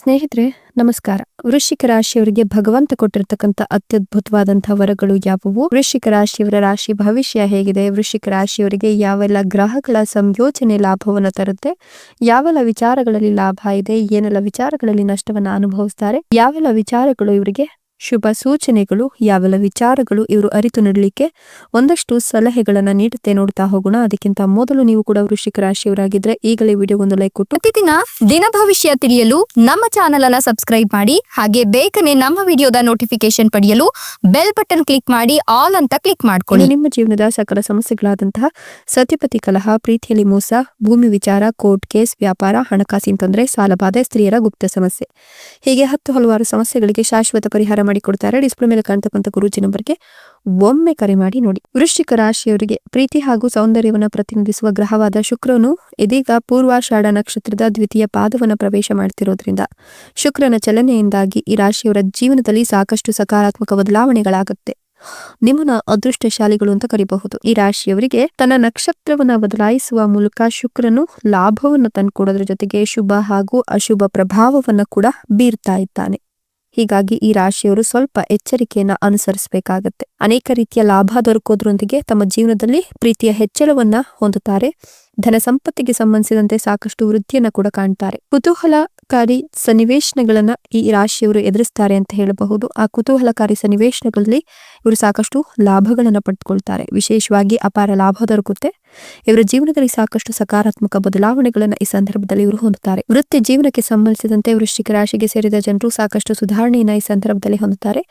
ಸ್ನೇಹಿತರೆ ನಮಸ್ಕಾರ. ವೃಶ್ಚಿಕ ರಾಶಿಯವರಿಗೆ ಭಗವಂತ ಕೊಟ್ಟಿರತಕ್ಕಂತ ಅತ್ಯದ್ಭುತವಾದಂತಹ ವರಗಳು ಯಾವುವು? ವೃಶ್ಚಿಕ ರಾಶಿಯವರ ರಾಶಿ ಭವಿಷ್ಯ ಹೇಗಿದೆ? ವೃಶ್ಚಿಕ ರಾಶಿಯವರಿಗೆ ಯಾವೆಲ್ಲ ಗ್ರಹಗಳ ಸಂಯೋಜನೆ ಲಾಭವನ್ನು ತರುತ್ತೆ? ಯಾವೆಲ್ಲ ವಿಚಾರಗಳಲ್ಲಿ ಲಾಭ ಇದೆ? ಏನೆಲ್ಲ ವಿಚಾರಗಳಲ್ಲಿ ನಷ್ಟವನ್ನು ಅನುಭವಿಸ್ತಾರೆ? ಯಾವೆಲ್ಲ ವಿಚಾರಗಳು ಇವರಿಗೆ ಶುಭ ಸೂಚನೆಗಳು? ಯಾವೆಲ್ಲ ವಿಚಾರಗಳು ಇವರು ಅರಿತು ನಡಲಿಕ್ಕೆ ಒಂದಷ್ಟು ಸಲಹೆಗಳನ್ನ ನೀಡುತ್ತೆ ನೋಡ್ತಾ ಹೋಗೋಣ. ಅದಕ್ಕಿಂತ ಮೊದಲು ನೀವು ಕೂಡ ವೃಶ್ಚಿಕ ರಾಶಿಯವರಾಗಿದ್ರೆ ಈಗಲೇ ವಿಡಿಯೋಗೊಂದು ಲೈಕ್ ಕೊಟ್ಟು ಪ್ರತಿದಿನ ದಿನ ಭವಿಷ್ಯ ತಿಳಿಯಲು ನಮ್ಮ ಚಾನೆಲ್ ಅನ್ನ ಸಬ್ಸ್ಕ್ರೈಬ್ ಮಾಡಿ, ಹಾಗೆ ಬೇಗನೆ ನಮ್ಮ ವಿಡಿಯೋದ ನೋಟಿಫಿಕೇಶನ್ ಪಡೆಯಲು ಬೆಲ್ ಬಟನ್ ಕ್ಲಿಕ್ ಮಾಡಿ ಆಲ್ ಅಂತ ಕ್ಲಿಕ್ ಮಾಡ್ಕೊಳ್ಳಿ. ನಿಮ್ಮ ಜೀವನದ ಸಕಲ ಸಮಸ್ಯೆಗಳಾದಂತಹ ಸತಿಪತಿ ಕಲಹ, ಪ್ರೀತಿಯಲ್ಲಿ ಮೋಸ, ಭೂಮಿ ವಿಚಾರ, ಕೋರ್ಟ್ ಕೇಸ್, ವ್ಯಾಪಾರ, ಹಣಕಾಸಿನ ತೊಂದರೆ, ಸಾಲಬಾಧೆ, ಸ್ತ್ರೀಯರ ಗುಪ್ತ ಸಮಸ್ಯೆ, ಹೀಗೆ ಹಲವಾರು ಸಮಸ್ಯೆಗಳಿಗೆ ಶಾಶ್ವತ ಪರಿಹಾರ ಮಾಡಿಕೊಡ್ತಾರೆ. ಡಿಸ್ಪ್ಲೇ ಮೇಲೆ ಕಾಣ್ತಕ್ಕಂಥ ಗುರೂಜಿ ನಂಬರ್ಗೆ ಒಮ್ಮೆ ಕರೆ ಮಾಡಿ ನೋಡಿ. ವೃಶ್ಚಿಕ ರಾಶಿಯವರಿಗೆ ಪ್ರೀತಿ ಹಾಗೂ ಸೌಂದರ್ಯವನ್ನು ಪ್ರತಿನಿಧಿಸುವ ಗ್ರಹವಾದ ಶುಕ್ರನು ಇದೀಗ ಪೂರ್ವಾಷಾಢ ನಕ್ಷತ್ರದ ದ್ವಿತೀಯ ಪಾದವನ್ನು ಪ್ರವೇಶ ಮಾಡ್ತಿರೋದ್ರಿಂದ ಶುಕ್ರನ ಚಲನೆಯಿಂದಾಗಿ ಈ ರಾಶಿಯವರ ಜೀವನದಲ್ಲಿ ಸಾಕಷ್ಟು ಸಕಾರಾತ್ಮಕ ಬದಲಾವಣೆಗಳಾಗುತ್ತೆ. ನಿಮ್ಮನ್ನ ಅದೃಷ್ಟಶಾಲಿಗಳು ಅಂತ ಕರಿಬಹುದು. ಈ ರಾಶಿಯವರಿಗೆ ತನ್ನ ನಕ್ಷತ್ರವನ್ನ ಬದಲಾಯಿಸುವ ಮೂಲಕ ಶುಕ್ರನು ಲಾಭವನ್ನು ತಂದುಕೊಡೋದ್ರ ಜೊತೆಗೆ ಶುಭ ಹಾಗೂ ಅಶುಭ ಪ್ರಭಾವವನ್ನು ಕೂಡ ಬೀರ್ತಾ ಇದ್ದಾನೆ. ಹೀಗಾಗಿ ಈ ರಾಶಿಯವರು ಸ್ವಲ್ಪ ಎಚ್ಚರಿಕೆಯನ್ನ ಅನುಸರಿಸಬೇಕಾಗತ್ತೆ. ಅನೇಕ ರೀತಿಯ ಲಾಭ ದೊರಕೋದ್ರೊಂದಿಗೆ ತಮ್ಮ ಜೀವನದಲ್ಲಿ ಪ್ರೀತಿಯ ಹೆಚ್ಚಳವನ್ನ ಹೊಂದುತ್ತಾರೆ. ಧನ ಸಂಪತ್ತಿಗೆ ಸಂಬಂಧಿಸಿದಂತೆ ಸಾಕಷ್ಟು ವೃದ್ಧಿಯನ್ನ ಕೂಡ ಕಾಣ್ತಾರೆ. ಕುತೂಹಲಕಾರಿ ಸನ್ನಿವೇಶನಗಳನ್ನ ಈ ರಾಶಿಯವರು ಎದುರಿಸ್ತಾರೆ ಅಂತ ಹೇಳಬಹುದು. ಆ ಕುತೂಹಲಕಾರಿ ಸನ್ನಿವೇಶನಗಳಲ್ಲಿ ಇವರು ಸಾಕಷ್ಟು ಲಾಭಗಳನ್ನ ಪಡೆದುಕೊಳ್ತಾರೆ. ವಿಶೇಷವಾಗಿ ಅಪಾರ ಲಾಭ ದೊರಕುತ್ತೆ. ಇವರ ಜೀವನದಲ್ಲಿ ಸಾಕಷ್ಟು ಸಕಾರಾತ್ಮಕ ಬದಲಾವಣೆಗಳನ್ನ ಈ ಸಂದರ್ಭದಲ್ಲಿ ಇವರು ಹೊಂದುತ್ತಾರೆ. ವೃತ್ತಿ ಜೀವನಕ್ಕೆ ಸಂಬಂಧಿಸಿದಂತೆ ವೃಶ್ಚಿಕ ರಾಶಿಗೆ ಸೇರಿದ ಜನರು ಸಾಕಷ್ಟು ಸುಧಾರಣೆಯನ್ನ ಈ ಸಂದರ್ಭದಲ್ಲಿ ಹೊಂದುತ್ತಾರೆ.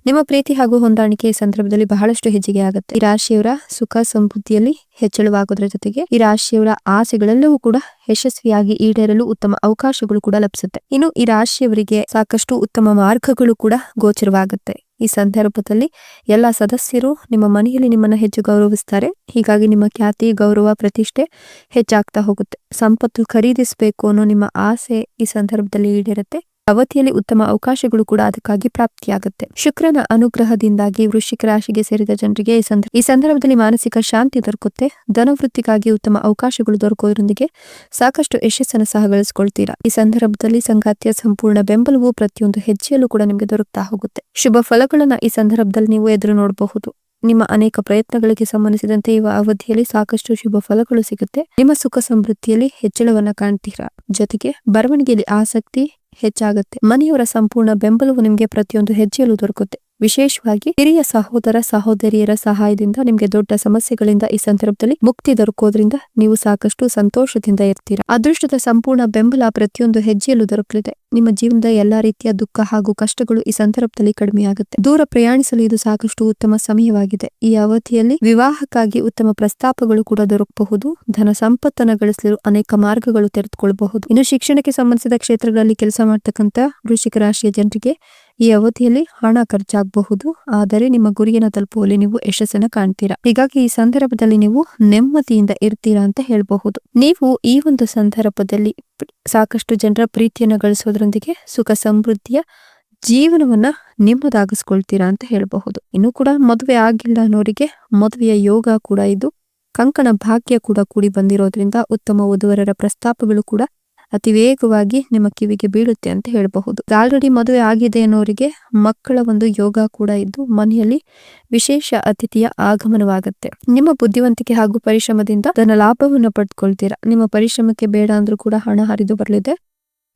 ನಿಮ್ಮ ಪ್ರೀತಿ ಹಾಗೂ ಹೊಂದಾಣಿಕೆ ಈ ಸಂದರ್ಭದಲ್ಲಿ ಬಹಳಷ್ಟು ಹೆಚ್ಚಿಗೆ ಆಗುತ್ತೆ. ಈ ರಾಶಿಯವರ ಸುಖ ಸಮೃದ್ಧಿಯಲ್ಲಿ ಹೆಚ್ಚಳವಾಗೋದ್ರ ಜೊತೆಗೆ ಈ ರಾಶಿಯವರ ಆಸೆಗಳೆಲ್ಲವೂ ಕೂಡ ಯಶಸ್ವಿಯಾಗಿ ಈಡೇರಲು ಉತ್ತಮ ಅವಕಾಶಗಳು ಕೂಡ ಲಭಿಸುತ್ತೆ. ಇನ್ನು ಈ ರಾಶಿಯವರಿಗೆ ಸಾಕಷ್ಟು ಉತ್ತಮ ಮಾರ್ಗಗಳು ಕೂಡ ಗೋಚರವಾಗುತ್ತೆ. ಈ ಸಂದರ್ಭದಲ್ಲಿ ಎಲ್ಲಾ ಸದಸ್ಯರು ನಿಮ್ಮ ಮನೆಯಲ್ಲಿ ನಿಮ್ಮನ್ನ ಹೆಚ್ಚು ಗೌರವಿಸ್ತಾರೆ. ಹೀಗಾಗಿ ನಿಮ್ಮ ಖ್ಯಾತಿ, ಗೌರವ, ಪ್ರತಿಷ್ಠೆ ಹೆಚ್ಚಾಗ್ತಾ ಹೋಗುತ್ತೆ. ಸಂಪತ್ತು ಖರೀದಿಸಬೇಕು ಅನ್ನೋ ನಿಮ್ಮ ಆಸೆ ಈ ಸಂದರ್ಭದಲ್ಲಿ ಈಡೇರುತ್ತೆ. ಅವಧಿಯಲ್ಲಿ ಉತ್ತಮ ಅವಕಾಶಗಳು ಕೂಡ ಅದಕ್ಕಾಗಿ ಪ್ರಾಪ್ತಿಯಾಗುತ್ತೆ. ಶುಕ್ರನ ಅನುಗ್ರಹದಿಂದಾಗಿ ವೃಶ್ಚಿಕ ರಾಶಿಗೆ ಸೇರಿದ ಜನರಿಗೆ ಈ ಸಂದರ್ಭದಲ್ಲಿ ಮಾನಸಿಕ ಶಾಂತಿ ದೊರಕುತ್ತೆ. ಧನವೃತ್ತಿಗಾಗಿ ಉತ್ತಮ ಅವಕಾಶಗಳು ದೊರಕೋದ್ರೊಂದಿಗೆ ಸಾಕಷ್ಟು ಯಶಸ್ಸನ್ನು ಸಹ ಗಳಿಸಿಕೊಳ್ತೀರಾ. ಈ ಸಂದರ್ಭದಲ್ಲಿ ಸಂಗಾತಿಯ ಸಂಪೂರ್ಣ ಬೆಂಬಲವು ಪ್ರತಿಯೊಂದು ಹೆಜ್ಜೆಯಲ್ಲೂ ಕೂಡ ನಿಮಗೆ ದೊರಕ್ತಾ ಹೋಗುತ್ತೆ. ಶುಭ ಫಲಗಳನ್ನ ಈ ಸಂದರ್ಭದಲ್ಲಿ ನೀವು ಎದುರು ನೋಡಬಹುದು. ನಿಮ್ಮ ಅನೇಕ ಪ್ರಯತ್ನಗಳಿಗೆ ಸಂಬಂಧಿಸಿದಂತೆ ಈ ಅವಧಿಯಲ್ಲಿ ಸಾಕಷ್ಟು ಶುಭ ಫಲಗಳು ಸಿಗುತ್ತೆ. ನಿಮ್ಮ ಸುಖ ಸಮೃದ್ಧಿಯಲ್ಲಿ ಹೆಚ್ಚಳವನ್ನ ಕಾಣ್ತೀರಾ. ಜೊತೆಗೆ ಬರವಣಿಗೆಯಲ್ಲಿ ಆಸಕ್ತಿ ಹೆಚ್ಚಾಗುತ್ತೆ. ಮನೆಯವರ ಸಂಪೂರ್ಣ ಬೆಂಬಲವು ನಿಮಗೆ ಪ್ರತಿಯೊಂದು ಹೆಜ್ಜೆಯಲ್ಲೂ ದೊರಕುತ್ತೆ. ವಿಶೇಷವಾಗಿ ಹಿರಿಯ ಸಹೋದರ ಸಹೋದರಿಯರ ಸಹಾಯದಿಂದ ನಿಮಗೆ ದೊಡ್ಡ ಸಮಸ್ಯೆಗಳಿಂದ ಈ ಸಂದರ್ಭದಲ್ಲಿ ಮುಕ್ತಿ ದೊರಕೋದ್ರಿಂದ ನೀವು ಸಾಕಷ್ಟು ಸಂತೋಷದಿಂದ ಇರ್ತೀರಾ. ಅದೃಷ್ಟದ ಸಂಪೂರ್ಣ ಬೆಂಬಲ ಪ್ರತಿಯೊಂದು ಹೆಜ್ಜೆಯಲ್ಲೂ ದೊರಕಲಿದೆ. ನಿಮ್ಮ ಜೀವನದ ಎಲ್ಲಾ ರೀತಿಯ ದುಃಖ ಹಾಗೂ ಕಷ್ಟಗಳು ಈ ಸಂದರ್ಭದಲ್ಲಿ ಕಡಿಮೆಯಾಗುತ್ತೆ. ದೂರ ಪ್ರಯಾಣಿಸಲು ಇದು ಸಾಕಷ್ಟು ಉತ್ತಮ ಸಮಯವಾಗಿದೆ. ಈ ಅವಧಿಯಲ್ಲಿ ವಿವಾಹಕ್ಕಾಗಿ ಉತ್ತಮ ಪ್ರಸ್ತಾಪಗಳು ಕೂಡ ದೊರಕಬಹುದು. ಧನ ಸಂಪತ್ತನ್ನು ಗಳಿಸಲು ಅನೇಕ ಮಾರ್ಗಗಳು ತೆರೆದುಕೊಳ್ಳಬಹುದು. ಇನ್ನು ಶಿಕ್ಷಣಕ್ಕೆ ಸಂಬಂಧಿಸಿದ ಕ್ಷೇತ್ರಗಳಲ್ಲಿ ಕೆಲಸ ಮಾಡ್ತಕ್ಕಂಥ ವೃಶ್ಚಿಕ ರಾಶಿಯ ಜನರಿಗೆ ಈ ಅವಧಿಯಲ್ಲಿ ಹಣ ಖರ್ಚಾಗಬಹುದು. ಆದರೆ ನಿಮ್ಮ ಗುರಿಯನ್ನು ತಲುಪುವಲ್ಲಿ ನೀವು ಯಶಸ್ಸನ್ನ ಕಾಣ್ತೀರಾ. ಹೀಗಾಗಿ ಈ ಸಂದರ್ಭದಲ್ಲಿ ನೀವು ನೆಮ್ಮದಿಯಿಂದ ಇರ್ತೀರಾ ಅಂತ ಹೇಳಬಹುದು. ನೀವು ಈ ಒಂದು ಸಂದರ್ಭದಲ್ಲಿ ಸಾಕಷ್ಟು ಜನರ ಪ್ರೀತಿಯನ್ನ ಗಳಿಸೋದ್ರೊಂದಿಗೆ ಸುಖ ಸಮೃದ್ಧಿಯ ಜೀವನವನ್ನ ನಿಮ್ಮದಾಗಿಸ್ಕೊಳ್ತೀರಾ ಅಂತ ಹೇಳಬಹುದು. ಇನ್ನು ಕೂಡ ಮದುವೆ ಆಗಿಲ್ಲ ಅನ್ನೋರಿಗೆ ಮದುವೆಯ ಯೋಗ ಕೂಡ ಇದು. ಕಂಕಣ ಭಾಗ್ಯ ಕೂಡ ಕೂಡಿ ಬಂದಿರೋದ್ರಿಂದ ಉತ್ತಮ ವಧುವರರ ಪ್ರಸ್ತಾಪಗಳು ಕೂಡ ಅತಿ ವೇಗವಾಗಿ ನಿಮ್ಮ ಕಿವಿಗೆ ಬೀಳುತ್ತೆ ಅಂತ ಹೇಳಬಹುದು. ಆಲ್ರೆಡಿ ಮದುವೆ ಆಗಿದೆ ಅನ್ನೋರಿಗೆ ಮಕ್ಕಳ ಒಂದು ಯೋಗ ಕೂಡ ಇದ್ದು ಮನೆಯಲ್ಲಿ ವಿಶೇಷ ಅತಿಥಿಯ ಆಗಮನವಾಗುತ್ತೆ. ನಿಮ್ಮ ಬುದ್ಧಿವಂತಿಕೆ ಹಾಗೂ ಪರಿಶ್ರಮದಿಂದ ಧನ ಲಾಭವನ್ನು ಪಡೆದುಕೊಳ್ತೀರಾ. ನಿಮ್ಮ ಪರಿಶ್ರಮಕ್ಕೆ ಬೇಡ ಅಂದ್ರೂ ಕೂಡ ಹಣ ಹರಿದು ಬರಲಿದೆ.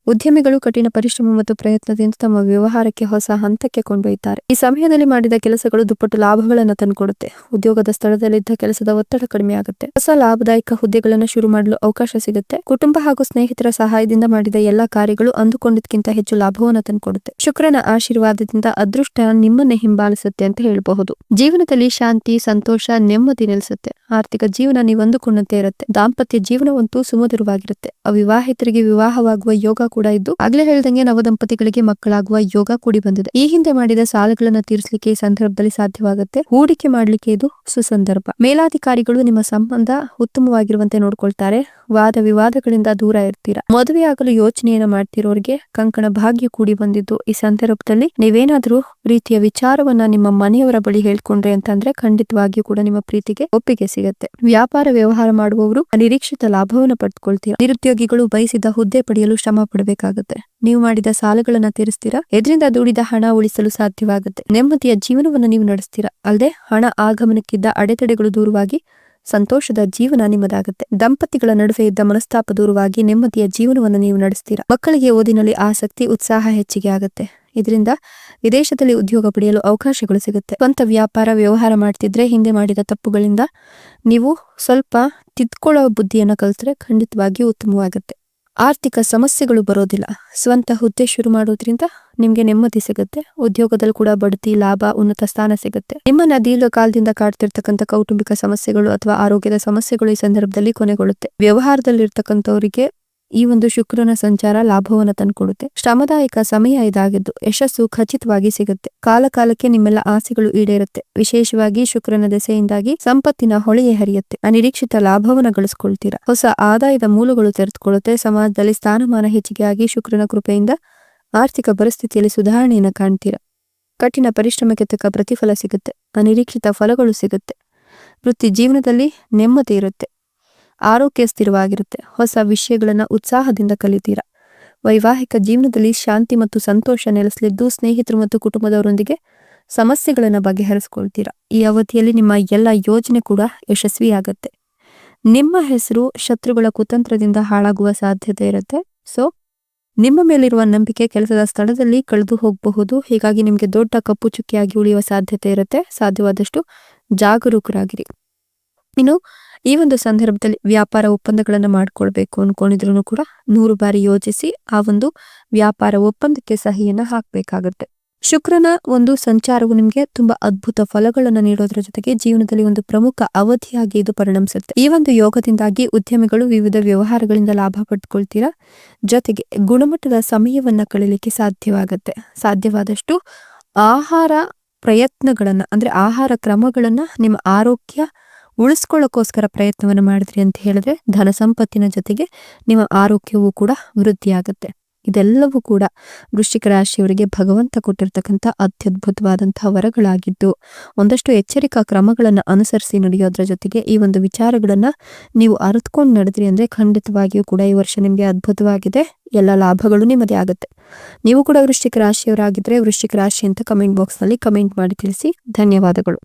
ಉದ್ಯಮಿಗಳು ಕಠಿಣ ಪರಿಶ್ರಮ ಮತ್ತು ಪ್ರಯತ್ನದಿಂದ ತಮ್ಮ ವ್ಯವಹಾರಕ್ಕೆ ಹೊಸ ಹಂತಕ್ಕೆ ಕೊಂಡೊಯ್ತಾರೆ. ಈ ಸಮಯದಲ್ಲಿ ಮಾಡಿದ ಕೆಲಸಗಳು ದುಪ್ಪಟ್ಟು ಲಾಭಗಳನ್ನು ತಂದುಕೊಡುತ್ತೆ. ಉದ್ಯೋಗದ ಸ್ಥಳದಲ್ಲಿದ್ದ ಕೆಲಸದ ಒತ್ತಡ ಕಡಿಮೆ ಆಗುತ್ತೆ. ಹೊಸ ಲಾಭದಾಯಕ ಹುದ್ದೆಗಳನ್ನು ಶುರು ಮಾಡಲು ಅವಕಾಶ ಸಿಗುತ್ತೆ. ಕುಟುಂಬ ಹಾಗೂ ಸ್ನೇಹಿತರ ಸಹಾಯದಿಂದ ಮಾಡಿದ ಎಲ್ಲಾ ಕಾರ್ಯಗಳು ಅಂದುಕೊಂಡಿದ್ದಕ್ಕಿಂತ ಹೆಚ್ಚು ಲಾಭವನ್ನು ತಂದುಕೊಡುತ್ತೆ. ಶುಕ್ರನ ಆಶೀರ್ವಾದದಿಂದ ಅದೃಷ್ಟ ನಿಮ್ಮನ್ನೇ ಹಿಂಬಾಲಿಸುತ್ತೆ ಅಂತ ಹೇಳಬಹುದು. ಜೀವನದಲ್ಲಿ ಶಾಂತಿ, ಸಂತೋಷ, ನೆಮ್ಮದಿ ನೆಲೆಸುತ್ತೆ. ಆರ್ಥಿಕ ಜೀವನ ನೀವು ಅಂದುಕೊಂಡಂತೆ ಇರುತ್ತೆ. ದಾಂಪತ್ಯ ಜೀವನವಂತೂ ಸುಮಧುರವಾಗಿರುತ್ತೆ. ಅವಿವಾಹಿತರಿಗೆ ವಿವಾಹವಾಗುವ ಯೋಗ ಕೂಡ ಇದ್ದು ಆಗ್ಲೇ ಹೇಳ್ದಂಗೆ ನವದಂಪತಿಗಳಿಗೆ ಮಕ್ಕಳಾಗುವ ಯೋಗ ಕೂಡಿ ಬಂದಿದೆ. ಈ ಹಿಂದೆ ಮಾಡಿದ ಸಾಲಗಳನ್ನ ತೀರಿಸಲಿಕ್ಕೆ ಈ ಸಂದರ್ಭದಲ್ಲಿ ಸಾಧ್ಯವಾಗುತ್ತೆ. ಹೂಡಿಕೆ ಮಾಡ್ಲಿಕ್ಕೆ ಇದು ಸುಸಂದರ್ಭ. ಮೇಲಾಧಿಕಾರಿಗಳು ನಿಮ್ಮ ಸಂಬಂಧ ಉತ್ತಮವಾಗಿರುವಂತೆ ನೋಡ್ಕೊಳ್ತಾರೆ. ವಾದ ವಿವಾದಗಳಿಂದ ದೂರ ಇರ್ತೀರಾ. ಮದುವೆಯಾಗಲು ಯೋಚನೆಯನ್ನ ಮಾಡ್ತಿರೋರಿಗೆ ಕಂಕಣ ಭಾಗ್ಯ ಕೂಡಿ ಬಂದಿದ್ದು ಈ ಸಂದರ್ಭದಲ್ಲಿ ನೀವೇನಾದ್ರೂ ಪ್ರೀತಿಯ ವಿಚಾರವನ್ನ ನಿಮ್ಮ ಮನೆಯವರ ಬಳಿ ಹೇಳ್ಕೊಂಡ್ರೆ ಅಂತಂದ್ರೆ ಖಂಡಿತವಾಗಿಯೂ ಕೂಡ ನಿಮ್ಮ ಪ್ರೀತಿಗೆ ಒಪ್ಪಿಗೆ ಸಿಗುತ್ತೆ. ವ್ಯಾಪಾರ ವ್ಯವಹಾರ ಮಾಡುವವರು ಅನಿರೀಕ್ಷಿತ ಲಾಭವನ್ನು ಪಡೆದುಕೊಳ್ತೀರಾ. ನಿರುದ್ಯೋಗಿಗಳು ಬಯಸಿದ ಹುದ್ದೆ ಪಡೆಯಲು ಶ್ರಮ ಪಡಬೇಕು. ಮಾಡಬೇಕಾಗುತ್ತೆ. ನೀವು ಮಾಡಿದ ಸಾಲಗಳನ್ನ ತೀರಿಸ್ತೀರಾ, ಇದರಿಂದ ದುಡಿದ ಹಣ ಉಳಿಸಲು ಸಾಧ್ಯವಾಗುತ್ತೆ. ನೆಮ್ಮದಿಯ ಜೀವನವನ್ನು ನೀವು ನಡೆಸ್ತೀರಾ. ಅಲ್ಲದೆ ಹಣ ಆಗಮನಕ್ಕಿದ್ದ ಅಡೆತಡೆಗಳು ದೂರವಾಗಿ ಸಂತೋಷದ ಜೀವನ ನಿಮ್ಮದಾಗುತ್ತೆ. ದಂಪತಿಗಳ ನಡುವೆ ಇದ್ದ ಮನಸ್ತಾಪ ದೂರವಾಗಿ ನೆಮ್ಮದಿಯ ಜೀವನವನ್ನು ನೀವು ನಡೆಸ್ತೀರಾ. ಮಕ್ಕಳಿಗೆ ಓದಿನಲ್ಲಿ ಆಸಕ್ತಿ, ಉತ್ಸಾಹ ಹೆಚ್ಚಿಗೆ ಆಗುತ್ತೆ. ಇದರಿಂದ ವಿದೇಶದಲ್ಲಿ ಉದ್ಯೋಗ ಪಡೆಯಲು ಅವಕಾಶಗಳು ಸಿಗುತ್ತೆ. ಸ್ವಂತ ವ್ಯಾಪಾರ ವ್ಯವಹಾರ ಮಾಡ್ತಿದ್ರೆ ಹಿಂದೆ ಮಾಡಿದ ತಪ್ಪುಗಳಿಂದ ನೀವು ಸ್ವಲ್ಪ ತಿದ್ಕೊಳ್ಳೋ ಬುದ್ಧಿಯನ್ನು ಕಲಿತ್ರೆ ಖಂಡಿತವಾಗಿಯೂ ಉತ್ತಮವಾಗುತ್ತೆ. ಆರ್ಥಿಕ ಸಮಸ್ಯೆಗಳು ಬರೋದಿಲ್ಲ. ಸ್ವಂತ ಹುದ್ದೆ ಶುರು ಮಾಡೋದ್ರಿಂದ ನಿಮ್ಗೆ ನೆಮ್ಮದಿ ಸಿಗುತ್ತೆ. ಉದ್ಯೋಗದಲ್ಲಿ ಕೂಡ ಬಡ್ತಿ, ಲಾಭ, ಉನ್ನತ ಸ್ಥಾನ ಸಿಗುತ್ತೆ. ನಿಮ್ಮನ್ನ ದೀರ್ಘಕಾಲದಿಂದ ಕಾಡ್ತಿರ್ತಕ್ಕಂಥ ಕೌಟುಂಬಿಕ ಸಮಸ್ಯೆಗಳು ಅಥವಾ ಆರೋಗ್ಯದ ಸಮಸ್ಯೆಗಳು ಈ ಸಂದರ್ಭದಲ್ಲಿ ಕೊನೆಗೊಳ್ಳುತ್ತೆ. ವ್ಯವಹಾರದಲ್ಲಿರ್ತಕ್ಕಂಥವರಿಗೆ ಈ ಒಂದು ಶುಕ್ರನ ಸಂಚಾರ ಲಾಭವನ್ನು ತಂದುಕೊಡುತ್ತೆ. ಶ್ರಮದಾಯಕ ಸಮಯ ಇದಾಗಿದ್ದು ಯಶಸ್ಸು ಖಚಿತವಾಗಿ ಸಿಗುತ್ತೆ. ಕಾಲಕಾಲಕ್ಕೆ ನಿಮ್ಮೆಲ್ಲ ಆಸೆಗಳು ಈಡೇರುತ್ತೆ. ವಿಶೇಷವಾಗಿ ಶುಕ್ರನ ದೆಸೆಯಿಂದಾಗಿ ಸಂಪತ್ತಿನ ಹೊಳೆಯೇ ಹರಿಯುತ್ತೆ. ಅನಿರೀಕ್ಷಿತ ಲಾಭವನ್ನು ಗಳಿಸ್ಕೊಳ್ತೀರಾ. ಹೊಸ ಆದಾಯದ ಮೂಲಗಳು ತೆರೆದುಕೊಳ್ಳುತ್ತೆ. ಸಮಾಜದಲ್ಲಿ ಸ್ಥಾನಮಾನ ಹೆಚ್ಚಿಗೆಯಾಗಿ ಶುಕ್ರನ ಕೃಪೆಯಿಂದ ಆರ್ಥಿಕ ಪರಿಸ್ಥಿತಿಯಲ್ಲಿ ಸುಧಾರಣೆಯನ್ನು ಕಾಣ್ತೀರಾ. ಕಠಿಣ ಪರಿಶ್ರಮಕ್ಕೆ ತಕ್ಕ ಪ್ರತಿಫಲ ಸಿಗುತ್ತೆ. ಅನಿರೀಕ್ಷಿತ ಫಲಗಳು ಸಿಗುತ್ತೆ. ವೃತ್ತಿ ಜೀವನದಲ್ಲಿ ನೆಮ್ಮದಿ ಇರುತ್ತೆ. ಆರೋಗ್ಯ ಸ್ಥಿರವಾಗಿರುತ್ತೆ. ಹೊಸ ವಿಷಯಗಳನ್ನ ಉತ್ಸಾಹದಿಂದ ಕಲಿತೀರಾ. ವೈವಾಹಿಕ ಜೀವನದಲ್ಲಿ ಶಾಂತಿ ಮತ್ತು ಸಂತೋಷ ನೆಲೆಸಲಿದ್ದು ಸ್ನೇಹಿತರು ಮತ್ತು ಕುಟುಂಬದವರೊಂದಿಗೆ ಸಮಸ್ಯೆಗಳನ್ನ ಬಗೆಹರಿಸ್ಕೊಳ್ತೀರಾ. ಈ ಅವಧಿಯಲ್ಲಿ ನಿಮ್ಮ ಎಲ್ಲ ಯೋಜನೆ ಕೂಡ ಯಶಸ್ವಿಯಾಗತ್ತೆ. ನಿಮ್ಮ ಹೆಸರು ಶತ್ರುಗಳ ಕುತಂತ್ರದಿಂದ ಹಾಳಾಗುವ ಸಾಧ್ಯತೆ ಇರುತ್ತೆ. ಸೊ ನಿಮ್ಮ ಮೇಲಿರುವ ನಂಬಿಕೆ ಕೆಲಸದ ಸ್ಥಳದಲ್ಲಿ ಕಳೆದು ಹೋಗಬಹುದು. ಹೀಗಾಗಿ ನಿಮಗೆ ದೊಡ್ಡ ಕಪ್ಪು ಚುಕ್ಕಿಯಾಗಿ ಉಳಿಯುವ ಸಾಧ್ಯತೆ ಇರುತ್ತೆ. ಸಾಧ್ಯವಾದಷ್ಟು ಜಾಗರೂಕರಾಗಿರಿ. ಇನ್ನು ಈ ಒಂದು ಸಂದರ್ಭದಲ್ಲಿ ವ್ಯಾಪಾರ ಒಪ್ಪಂದಗಳನ್ನು ಮಾಡ್ಕೊಳ್ಬೇಕು ಅನ್ಕೊಂಡಿದ್ರು ಕೂಡ 100 ಬಾರಿ ಯೋಚಿಸಿ ಆ ಒಂದು ವ್ಯಾಪಾರ ಒಪ್ಪಂದಕ್ಕೆ ಸಹಿಯನ್ನ ಹಾಕಬೇಕಾಗುತ್ತೆ. ಶುಕ್ರನ ಒಂದು ಸಂಚಾರವು ನಿಮಗೆ ತುಂಬಾ ಅದ್ಭುತ ಫಲಗಳನ್ನು ನೀಡೋದ್ರ ಜೊತೆಗೆ ಜೀವನದಲ್ಲಿ ಒಂದು ಪ್ರಮುಖ ಅವಧಿಯಾಗಿ ಇದು ಪರಿಣಮಿಸುತ್ತೆ. ಈ ಒಂದು ಯೋಗದಿಂದಾಗಿ ಉದ್ಯಮಿಗಳು ವಿವಿಧ ವ್ಯವಹಾರಗಳಿಂದ ಲಾಭ ಪಡೆದುಕೊಳ್ತೀರಾ. ಜೊತೆಗೆ ಗುಣಮಟ್ಟದ ಸಮಯವನ್ನ ಕಳೀಲಿಕ್ಕೆ ಸಾಧ್ಯವಾಗುತ್ತೆ. ಸಾಧ್ಯವಾದಷ್ಟು ಆಹಾರ ಪ್ರಯತ್ನಗಳನ್ನ ಅಂದ್ರೆ ಆಹಾರ ಕ್ರಮಗಳನ್ನ ನಿಮ್ಮ ಆರೋಗ್ಯ ಉಳಿಸ್ಕೊಳ್ಳೋಕ್ಕೋಸ್ಕರ ಪ್ರಯತ್ನವನ್ನು ಮಾಡಿದ್ರಿ ಅಂತ ಹೇಳಿದ್ರೆ ಧನ ಸಂಪತ್ತಿನ ಜೊತೆಗೆ ನಿಮ್ಮ ಆರೋಗ್ಯವೂ ಕೂಡ ವೃದ್ಧಿಯಾಗುತ್ತೆ. ಇದೆಲ್ಲವೂ ಕೂಡ ವೃಶ್ಚಿಕ ರಾಶಿಯವರಿಗೆ ಭಗವಂತ ಕೊಟ್ಟಿರ್ತಕ್ಕಂಥ ಅತ್ಯದ್ಭುತವಾದಂತಹ ವರಗಳಾಗಿದ್ದು ಒಂದಷ್ಟು ಎಚ್ಚರಿಕಾ ಕ್ರಮಗಳನ್ನು ಅನುಸರಿಸಿ ನಡೆಯೋದ್ರ ಜೊತೆಗೆ ಈ ಒಂದು ವಿಚಾರಗಳನ್ನ ನೀವು ಅರಿತುಕೊಂಡು ನಡೆದ್ರಿ ಅಂದ್ರೆ ಖಂಡಿತವಾಗಿಯೂ ಕೂಡ ಈ ವರ್ಷ ನಿಮಗೆ ಅದ್ಭುತವಾಗಿದೆ. ಎಲ್ಲ ಲಾಭಗಳು ನಿಮ್ಮದೇ ಆಗುತ್ತೆ. ನೀವು ಕೂಡ ವೃಶ್ಚಿಕ ರಾಶಿಯವರಾಗಿದ್ರೆ ವೃಶ್ಚಿಕ ರಾಶಿ ಅಂತ ಕಮೆಂಟ್ ಬಾಕ್ಸ್ ನಲ್ಲಿ ಕಮೆಂಟ್ ಮಾಡಿ ತಿಳಿಸಿ. ಧನ್ಯವಾದಗಳು.